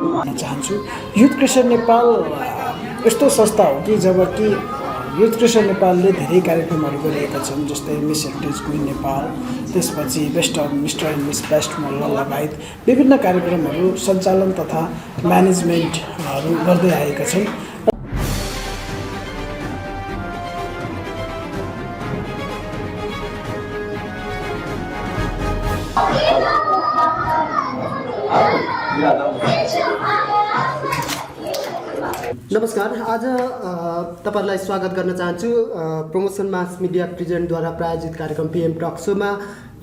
भन्न चाहन्छु। Youth creation Nepal यस्तो संस्था हो कि जब कि युथ क्रिएसन नेपालले धेरै कार्यक्रमहरू गरिएका छन्, जस्तै मिस हेरिटेज क्विन नेपाल, त्यसपछि best of mister and miss best Malla लगायत विभिन्न कार्यक्रमहरू सञ्चालन तथा म्यानेजमेन्टहरू गर्दै आएका छन्। नमस्कार, आज तपाईहरुलाई स्वागत गर्न चाहन्छु प्रमोसन मास मिडिया प्रेजेन्टद्वारा प्रायोजित कार्यक्रम पीएम टक शोमा।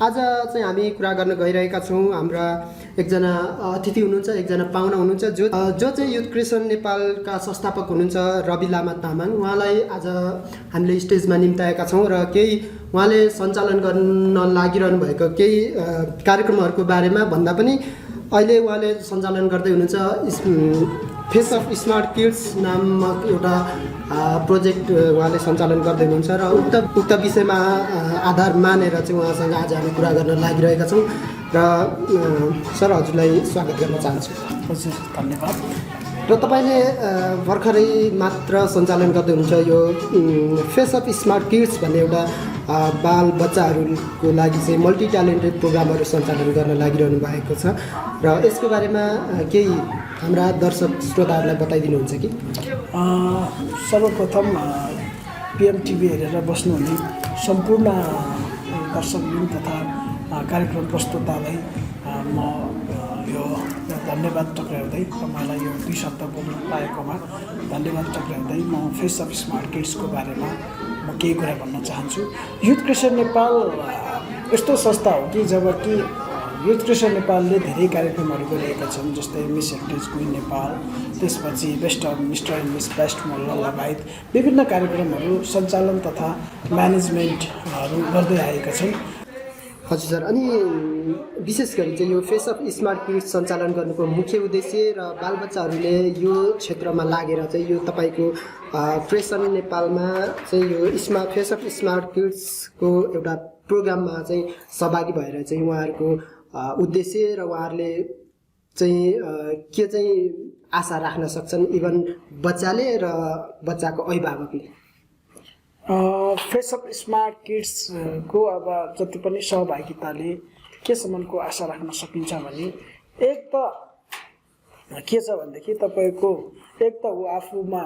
आज चाहिँ हामी कुरा गर्न गइरहेका छौँ। हाम्रा एकजना अतिथि हुनुहुन्छ, एकजना पाहुना हुनुहुन्छ जो चाहिँ युथ क्रिएसन नेपालका संस्थापक हुनुहुन्छ रवि लामा तामाङ। उहाँलाई आज हामीले स्टेजमा निम्ताएका छौँ र केही उहाँले सञ्चालन गर्न लागिरहनु भएको केही कार्यक्रमहरूको बारेमा भन्दा पनि अहिले उहाँले सञ्चालन गर्दै हुनुहुन्छ फेस अफ स्मार्ट किड्स नामक एउटा प्रोजेक्ट उहाँले सञ्चालन गर्दै हुनुहुन्छ र उक्त विषयमा आधार मानेर चाहिँ उहाँसँग आज हामी कुरा गर्न लागिरहेका छौँ र सर हजुरलाई स्वागत गर्न चाहन्छु। हजुर, धन्यवाद। र तपाईँले भर्खरै मात्र सञ्चालन गर्दै हुनुहुन्छ यो फेस अफ स्मार्ट किड्स भन्ने एउटा बाल बच्चाहरूको लागि चाहिँ मल्टी ट्यालेन्टेड प्रोग्रामहरू सञ्चालन गर्न लागिरहनु भएको छ र यसको बारेमा केही हाम्रा दर्शक श्रोताहरूलाई बताइदिनुहुन्छ कि? सर्वप्रथम पीएम टिभी हेरेर बस्नुहुने सम्पूर्ण दर्शकवृन्द तथा कार्यक्रम प्रस्तुतालाई म यो धन्यवाद टक्राउँदै तपाईँलाई यो 2 शब्द बोल्न पाएकोमा धन्यवाद टक्राउँदै म फेस अफ स्मार्ट किड्सको बारेमा म केही कुरा भन्न चाहन्छु। युथ क्रिएसन नेपाल यस्तो संस्था हो कि जब कि युथ क्रिएसन नेपालले धेरै कार्यक्रमहरू गरिएका छन्, जस्तै मिस हेरिटेज क्विन नेपाल, त्यसपछि best of mister and miss best Malla लगायत विभिन्न कार्यक्रमहरू सञ्चालन तथा म्यानेजमेन्टहरू गर्दै आएका छन्। हजुर सर, अनि विशेष गरी चाहिँ यो फेस अफ स्मार्ट किड्स सञ्चालन गर्नुको मुख्य उद्देश्य र बालबच्चाहरूले यो क्षेत्रमा लागेर चाहिँ यो तपाईँको क्रिएसन नेपालमा चाहिँ यो फेस अफ स्मार्ट किड्सको एउटा प्रोग्राममा चाहिँ सहभागी भएर चाहिँ उहाँहरूको उद्देश्य र उहाँहरूले चाहिँ के चाहिँ आशा राख्न सक्छन् इभन बच्चाले र बच्चाको अभिभावकले? फेस अफ स्मार्ट किड्सको अब जति पनि सहभागिताले केसम्मको आशा राख्न सकिन्छ भने एक त के छ भनेदेखि तपाईँको एक त ऊ आफूमा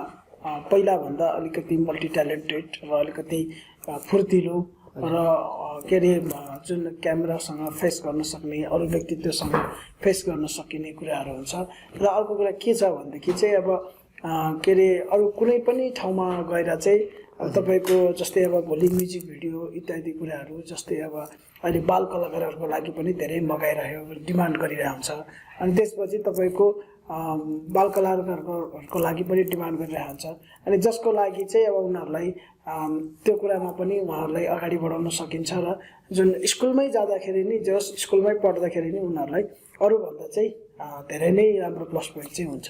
पहिलाभन्दा अलिकति मल्टी ट्यालेन्टेड र अलिकति फुर्तिलो र के अरे जुन क्यामेरासँग फेस गर्न सक्ने, अरू व्यक्तित्वसँग फेस गर्न सकिने कुराहरू हुन्छ। र अर्को कुरा के छ भनेदेखि चाहिँ अब के अरे अरू कुनै पनि ठाउँमा गएर चाहिँ तपाईँको जस्तै अब भोलि म्युजिक भिडियो इत्यादि कुराहरू जस्तै अब अहिले बाल कलाकारहरूको लागि पनि धेरै मगाइरहेको डिमान्ड गरिरहेको हुन्छ। अनि त्यसपछि तपाईँको बाल कलाकारहरूको लागि पनि डिमान्ड गरिरहेको हुन्छ। अनि जसको लागि चाहिँ अब उनीहरूलाई त्यो कुरामा पनि उहाँहरूलाई अगाडि बढाउन सकिन्छ र जुन स्कुलमै जाँदाखेरि नि जस स्कुलमै पढ्दाखेरि नि उनीहरूलाई अरूभन्दा चाहिँ धेरै नै राम्रो प्लस पोइन्ट चाहिँ हुन्छ।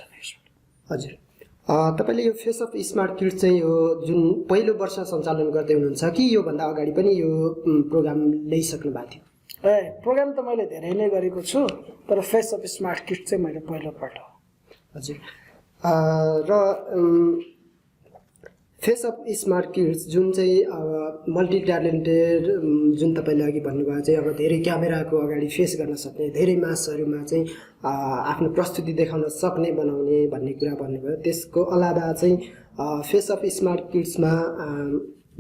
हजुर, तपाईँले यो फेस अफ स्मार्ट किड्स चाहिँ यो जुन पहिलो वर्ष सञ्चालन गर्दै हुनुहुन्छ कि योभन्दा अगाडि पनि यो प्रोग्राम ल्याइसक्नु भएको थियो? प्रोग्राम त मैले धेरै नै गरेको छु, तर फेस अफ स्मार्ट किड्स चाहिँ मैले पहिलोपल्ट। हजुर, र फेस अफ स्मार्ट किड्स जुन चाहिँ मल्टी ट्यालेन्टेड जुन तपाईँले अघि भन्नुभयो चाहिँ अब धेरै क्यामेराको अगाडि फेस गर्न सक्ने, धेरै मासहरूमा चाहिँ आफ्नो प्रस्तुति देखाउन सक्ने बनाउने भन्ने कुरा भन्नुभयो। त्यसको अलावा चाहिँ फेस अफ स्मार्ट किड्समा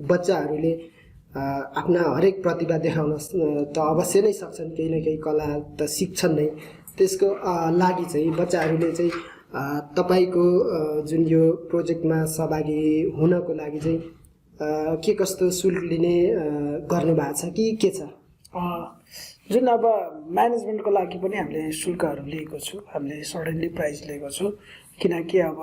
बच्चाहरूले आफ्ना हरेक प्रतिभा देखाउन त अवश्य नै सक्छन्, केही न केही कला त सिक्छन् नै। त्यसको लागि चाहिँ बच्चाहरूले चाहिँ तपाईको जुन यो प्रोजेक्टमा सहभागी हुनको लागि चाहिँ के कस्तो शुल्क लिने गर्नु भएको छ कि के छ? जुन अब म्यानेजमेन्टको लागि पनि हामीले शुल्कहरू लिएको छु, हामीले सडनली प्राइस लिएको छु, किनकि अब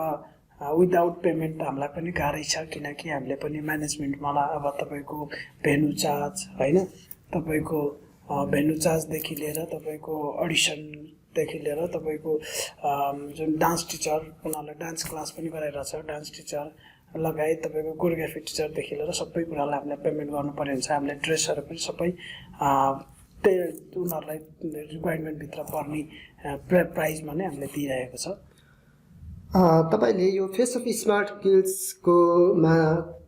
विदाउट पेमेन्ट हामीलाई पनि गाह्रै छ, किनकि हामीले पनि म्यानेजमेन्टमा अब तपाईँको भेन्यू चार्ज होइन, तपाईँको भेन्यू चार्जदेखि लिएर तपाईँको अडिसनदेखि लिएर तपाईँको जुन डान्स टिचर उनीहरूलाई डान्स क्लास पनि गराइरहेको छ, डान्स टिचर लगायत तपाईँको कोरियोग्राफी टिचरदेखि लिएर सबै कुरालाई हामीले पेमेन्ट गर्नुपर्ने हुन्छ। हामीले ड्रेसहरू पनि सबै त्यही उनीहरूलाई रिक्वायरमेन्टभित्र पर्ने प्राइजमा नै हामीले दिइरहेको छ। तपाईँले यो फेस अफ स्मार्ट किड्सकोमा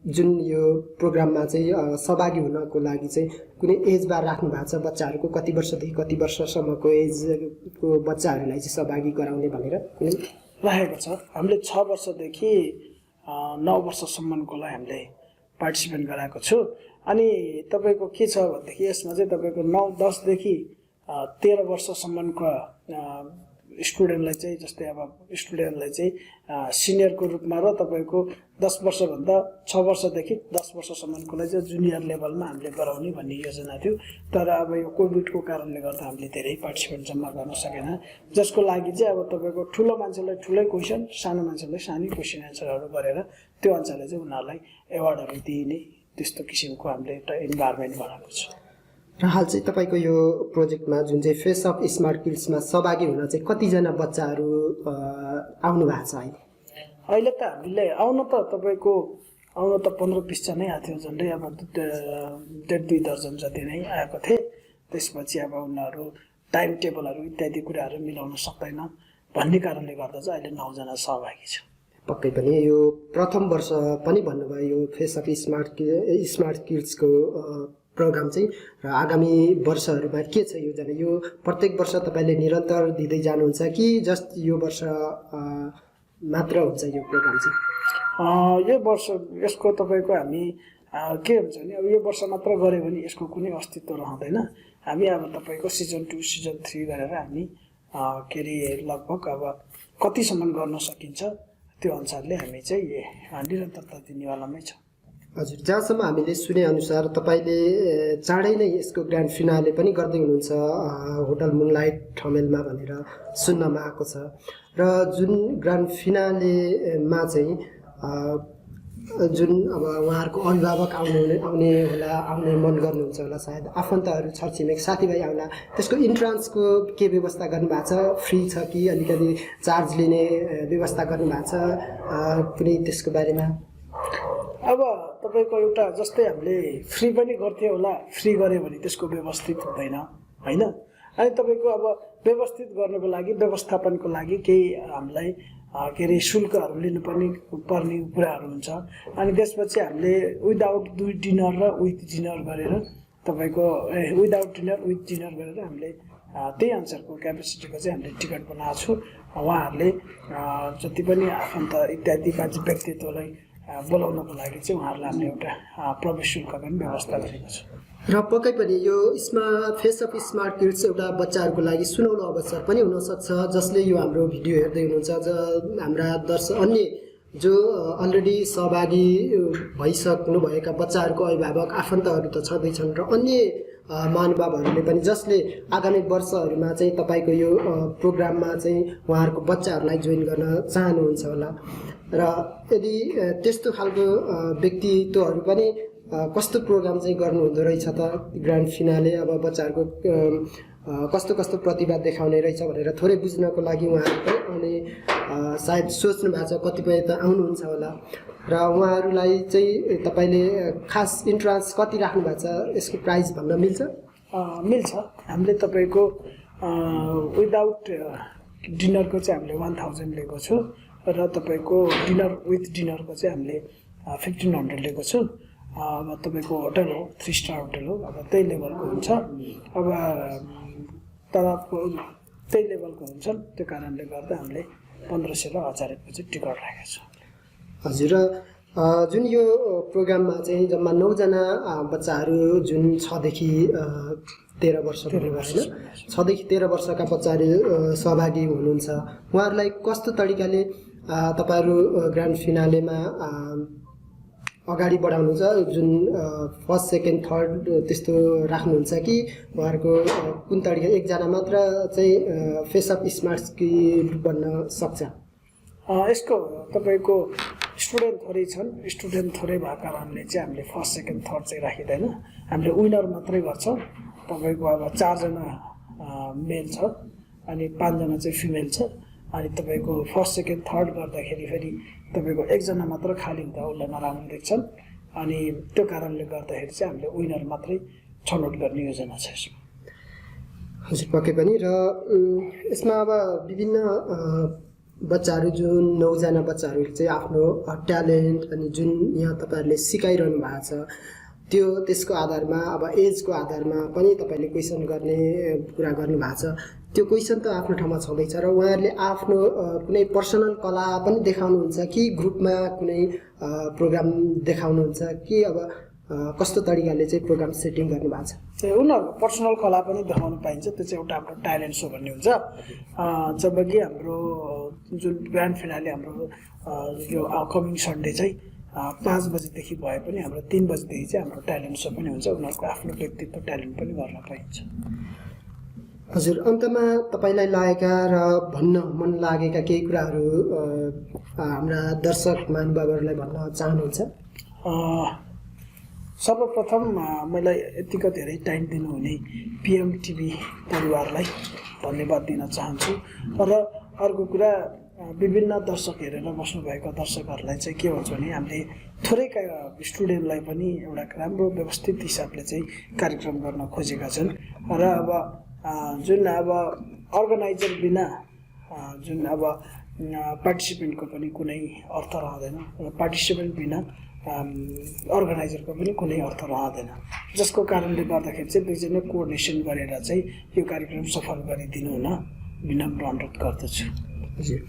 जुन यो प्रोग्राममा चाहिँ सहभागी हुनको लागि चाहिँ कुनै एज बार राख्नु भएको छ बच्चाहरूको कति वर्षदेखि कति वर्षसम्मको एजको बच्चाहरूलाई चाहिँ सहभागी गराउने भनेर कुनै राखेको छ। हामीले 6 वर्षदेखि 9 वर्षसम्मकोलाई हामीले पार्टिसिपेट गराएको छु। अनि तपाईँको के छ भनेदेखि यसमा चाहिँ तपाईँको 9-10 देखि 13 वर्षसम्मको स्टुडेन्टलाई चाहिँ जस्तै अब स्टुडेन्टलाई चाहिँ सिनियरको रूपमा र तपाईँको 10 वर्षभन्दा 6 वर्षदेखि 10 वर्षसम्मकोलाई चाहिँ जुनियर लेभलमा हामीले गराउने भन्ने योजना थियो। तर अब यो कोभिडको कारणले गर्दा हामीले धेरै पार्टिसिपेट जम्मा गर्न सकेन, जसको लागि चाहिँ अब तपाईँको ठुलो मान्छेलाई ठुलै क्वेसन, सानो मान्छेलाई सानै क्वेसन एन्सरहरू गरेर त्यो अनुसारले चाहिँ उनीहरूलाई एवार्डहरू दिइने त्यस्तो किसिमको हामीले एउटा इन्भाइरोमेन्ट बनाएको छ। र हाल चाहिँ तपाईँको यो प्रोजेक्टमा जुन चाहिँ फेस अफ स्मार्ट किड्समा सहभागी हुन चाहिँ कतिजना बच्चाहरू आउनु भएको छ अहिले? अहिले त हामीले आउन त 15-20 जनै आएको थियो, झन्डै अब 1.5-2 दर्जन जति नै आएको थिए। त्यसपछि अब उनीहरू टाइम टेबलहरू इत्यादि कुराहरू मिलाउन सक्दैन भन्ने कारणले गर्दा चाहिँ अहिले 9 जना सहभागी छ। पक्कै पनि यो प्रथम वर्ष पनि भन्नुभयो यो फेस अफ स्मार्ट किड्सको प्रोग्राम चाहिँ, र आगामी वर्षहरूमा के छ योजना? यो प्रत्येक वर्ष तपाईँले निरन्तर दिँदै जानुहुन्छ कि जस्ट यो वर्ष मात्र हुन्छ यो प्रोग्राम चाहिँ? यो वर्ष यसको तपाईँको हामी के हुन्छ भने अब यो वर्ष मात्र गऱ्यो भने यसको कुनै अस्तित्व रहँदैन। हामी अब तपाईँको सिजन 2 सिजन 3 गरेर हामी के अरे लगभग अब कतिसम्म गर्न सकिन्छ त्यो अनुसारले हामी चाहिँ निरन्तरता दिनेवालामै छ। हजुर, जहाँसम्म हामीले सुनेअनुसार तपाईँले चाँडै नै यसको ग्रान्ड फिनाले पनि गर्दै हुनुहुन्छ होटल मुनलाइट ठमेलमा भनेर सुन्नमा आएको छ। र जुन ग्रान्ड फिनालेमा चाहिँ जुन अब उहाँहरूको अभिभावक आउने मन गर्नुहुन्छ होला, सायद आफन्तहरू छरछिमेक साथीभाइ आउला, त्यसको इन्ट्रान्सको के व्यवस्था गर्नुभएको छ? फ्री छ कि अलिकति चार्ज लिने व्यवस्था गर्नुभएको छ कुनै त्यसको बारेमा? अब तपाईँको एउटा जस्तै हामीले फ्री पनि गर्थ्यो होला, फ्री गऱ्यो भने त्यसको व्यवस्थित हुँदैन होइन। अनि तपाईँको अब व्यवस्थित गर्नको लागि व्यवस्थापनको लागि केही हामीलाई के अरे शुल्कहरू लिनुपर्ने कुराहरू हुन्छ। अनि त्यसपछि हामीले विदाउट डिनर र विथ डिनर गरेर तपाईँको विदाउट डिनर विथ डिनर गरेर हामीले त्यही अनुसारको क्यापेसिटीको चाहिँ हामीले टिकट बनाएको छु। उहाँहरूले जति पनि आफन्त इत्यादि बाजे व्यक्तित्वलाई बोलाउनको लागि चाहिँ उहाँहरूलाई हामीले एउटा प्रवेश शुल्क पनि व्यवस्था गरेको छ। र पक्कै पनि यो फेस अफ स्मार्ट किड्स एउटा बच्चाहरूको लागि सुनौलो अवसर पनि हुनसक्छ, जसले यो हाम्रो भिडियो हेर्दै हुनुहुन्छ, हाम्रा अन्य जो अलरेडी सहभागी भइसक्नुभएका बच्चाहरूको अभिभावक आफन्तहरू त छँदैछन् र अन्य महानुभावहरूले पनि जसले आगामी वर्षहरूमा चाहिँ तपाईँको यो प्रोग्राममा चाहिँ उहाँहरूको बच्चाहरूलाई जोइन गर्न चाहनुहुन्छ होला। र यदि त्यस्तो खालको व्यक्तित्वहरू पनि कस्तो प्रोग्राम चाहिँ गर्नुहुँदो रहेछ त ग्रान्ड फिनाले, अब बच्चाहरूको कस्तो कस्तो प्रतिभा देखाउने रहेछ भनेर थोरै बुझ्नको लागि उहाँहरू पनि आउने सायद सोच्नु भएको छ, कतिपय त आउनुहुन्छ होला। र उहाँहरूलाई चाहिँ तपाईँले खास इन्ट्रान्स कति राख्नु भएको छ, यसको प्राइस भन्न मिल्छ? मिल्छ। हामीले तपाईँको विदाउट डिनरको चाहिँ हामीले 1000 लिएको छु र तपाईँको डिनर विथ डिनरको चाहिँ हामीले 1500 लिएको छु। अब तपाईँको होटल हो 3 स्टार होटल हो, अब त्यही लेभलको हुन्छ। अब तर त्यही लेभलको हुन्छ, त्यो कारणले गर्दा हामीले 1500 र 1000को चाहिँ टिकट राखेको छ। हजुर, जुन यो प्रोग्राममा चाहिँ जम्मा 9 जना बच्चाहरू जुन 6 देखि 13 वर्ष होइन, 6 देखि 13 वर्षका बच्चाहरू सहभागी हुनुहुन्छ, उहाँहरूलाई कस्तो तरिकाले तपाईँहरू ग्रान्ड फिनालेमा अगाडि बढाउनुहुन्छ? जुन फर्स्ट सेकेन्ड थर्ड त्यस्तो राख्नुहुन्छ कि उहाँहरूको कुन तरिका एकजना मात्र चाहिँ फेस अफ स्मार्ट किड बन्न सक्छ? यसको तपाईँको स्टुडेन्ट थोरै छन्, स्टुडेन्ट थोरै भएको कारणले चाहिँ हामीले फर्स्ट सेकेन्ड थर्ड चाहिँ राखिँदैन, हामीले विनर मात्रै गर्छौँ। तपाईँको अब 4 जना मेल छ अनि 5 जना चाहिँ फिमेल छ। अनि तपाईँको फर्स्ट सेकेन्ड थर्ड गर्दाखेरि फेरि तपाईँको 1 जना मात्र खाली हुँदा उसलाई नराम्रो देख्छन्। अनि त्यो कारणले गर्दाखेरि चाहिँ हामीले विनर मात्रै छनौट गर्ने योजना छ यसमा। हजुर, पक्कै पनि। र यसमा अब विभिन्न बच्चाहरू जुन 9जना बच्चाहरू चाहिँ आफ्नो ट्यालेन्ट अनि जुन यहाँ तपाईँहरूले सिकाइरहनु भएको छ त्यो त्यसको आधारमा अब एजको आधारमा पनि तपाईँले क्वेसन गर्ने कुरा गर्नुभएको छ। त्यो क्वेसन त आफ्नो ठाउँमा छँदैछ र उहाँहरूले आफ्नो कुनै पर्सनल कला पनि देखाउनुहुन्छ कि ग्रुपमा कुनै प्रोग्राम देखाउनुहुन्छ कि अब कस्तो तरिकाले चाहिँ प्रोग्राम सेटिङ गर्नुभएको छ? उनीहरूको पर्सनल कला पनि देखाउन पाइन्छ, त्यो चाहिँ एउटा हाम्रो ट्यालेन्ट सो भन्ने हुन्छ। जबकि हाम्रो जुन ग्रान्ड फिनाले हाम्रो यो कमिङ सन्डे चाहिँ 5 बजेदेखि भए पनि हाम्रो 3 बजेदेखि चाहिँ हाम्रो ट्यालेन्ट सो पनि हुन्छ। उनीहरूको आफ्नो व्यक्तित्व ट्यालेन्ट पनि गर्न पाइन्छ। हजुर, अन्तमा तपाईँलाई लागेका र भन्न मन लागेका केही कुराहरू हाम्रा दर्शक महानुभावहरूलाई भन्न चाहनुहुन्छ? सर्वप्रथम मलाई यतिको धेरै टाइम दिनुहुने पिएम टिभी परिवारलाई धन्यवाद दिन चाहन्छु। र अर्को कुरा, विभिन्न दर्शक हेरेर बस्नुभएका दर्शकहरूलाई चाहिँ के भन्छ भने हामीले थोरै स्टुडेन्टलाई पनि एउटा राम्रो व्यवस्थित हिसाबले चाहिँ कार्यक्रम गर्न खोजेका छन्। र अब जुन अब अर्गनाइजर बिना जुन अब पार्टिसिपेन्टको पनि कुनै अर्थ रहँदैन र पार्टिसिपेन्ट बिना अर्गनाइजरको पनि कुनै अर्थ रहँदैन, जसको कारणले गर्दाखेरि चाहिँ दुईजना कोअर्डिनेसन गरेर चाहिँ यो कार्यक्रम सफल गरिदिनु हुन विनम्र अनुरोध गर्दछु। हजुर,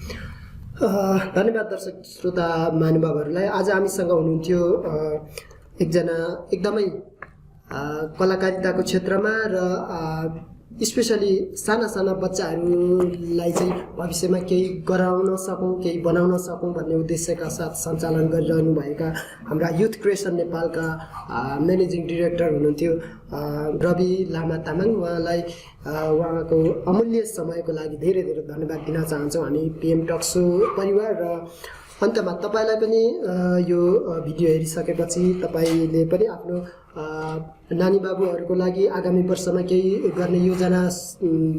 धन्यवाद दर्शक श्रोता महानुभावहरूलाई। आज हामीसँग हुनुहुन्थ्यो एकजना एकदमै कलाकारिताको क्षेत्रमा र स्पेसली साना साना बच्चाहरूलाई चाहिँ भविष्यमा केही गराउन सकौँ, केही बनाउन सकौँ भन्ने उद्देश्यका साथ सञ्चालन गरिरहनु भएका हाम्रा युथ क्रिएसन नेपालका म्यानेजिङ डिरेक्टर हुनुहुन्थ्यो रवि लामा तामाङ। उहाँलाई उहाँको अमूल्य समयको लागि धेरै धेरै धन्यवाद दिन चाहन्छौँ हामी पिएम टक सो परिवार। र अन्तमा तपाईँलाई पनि यो भिडियो हेरिसकेपछि तपाईँले पनि आफ्नो नानी बाबुहरूको लागि आगामी वर्षमा केही गर्ने योजना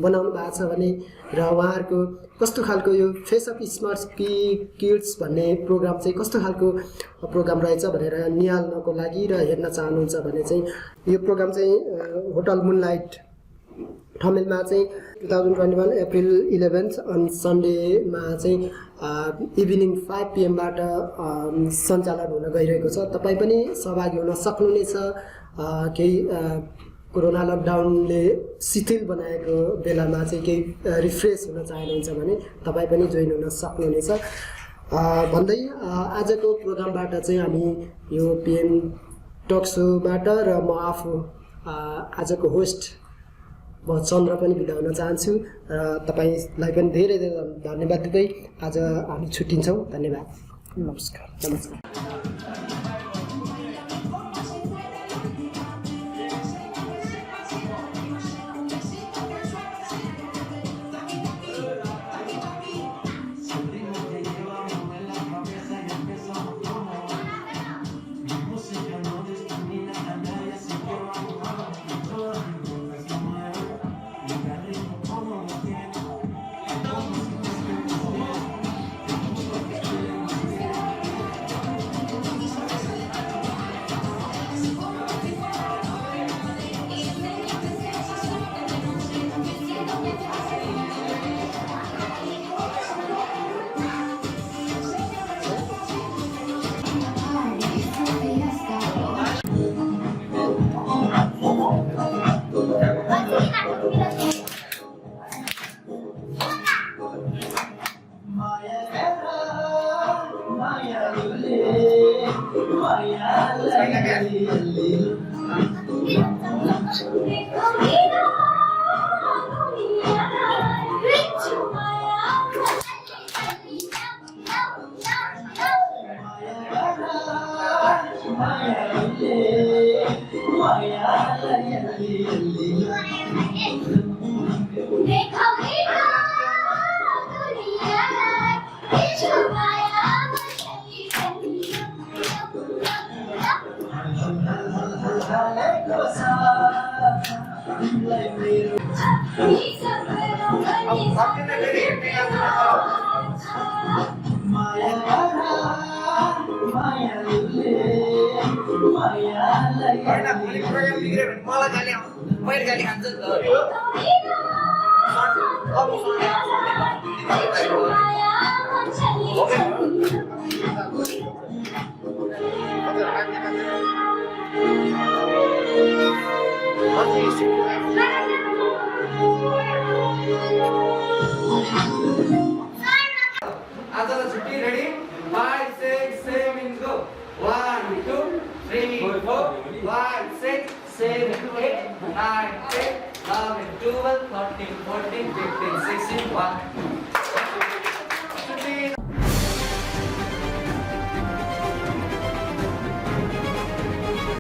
बनाउनु भएको छ भने र उहाँहरूको कस्तो खालको यो फेस अफ स्मार्ट किड्स भन्ने प्रोग्राम चाहिँ कस्तो खालको प्रोग्राम रहेछ भनेर निहाल्नको लागि र हेर्न चाहनुहुन्छ भने चाहिँ यो प्रोग्राम चाहिँ होटल मुनलाइट ठमेलमा चाहिँ 2021 अप्रिल 11 अन सन्डेमा चाहिँ इभिनिङ 5 PM बाट सञ्चालन हुन गइरहेको छ। तपाईँ पनि सहभागी हुन सक्नुहुनेछ। केही कोरोना लकडाउनले शिथिल बनाएको बेलामा चाहिँ केही रिफ्रेस हुन चाहनुहुन्छ भने तपाईँ पनि जोइन हुन सक्नुहुनेछ भन्दै आजको प्रोग्रामबाट चाहिँ हामी यो पिएम टक सोबाट र म आफू आजको होस्ट म चन्द्र पनि बिदा हुन चाहन्छु र तपाईँलाई पनि धेरै धेरै धन्यवाद दिँदै आज हामी छुट्टिन्छौँ। धन्यवाद, नमस्कार। नमस्कार। Maya आजलाई छुट्टी रेडी 5 6 7 गो 1 2 3 4 5 6 7 8 9 10 11 12 13 14 15 16 1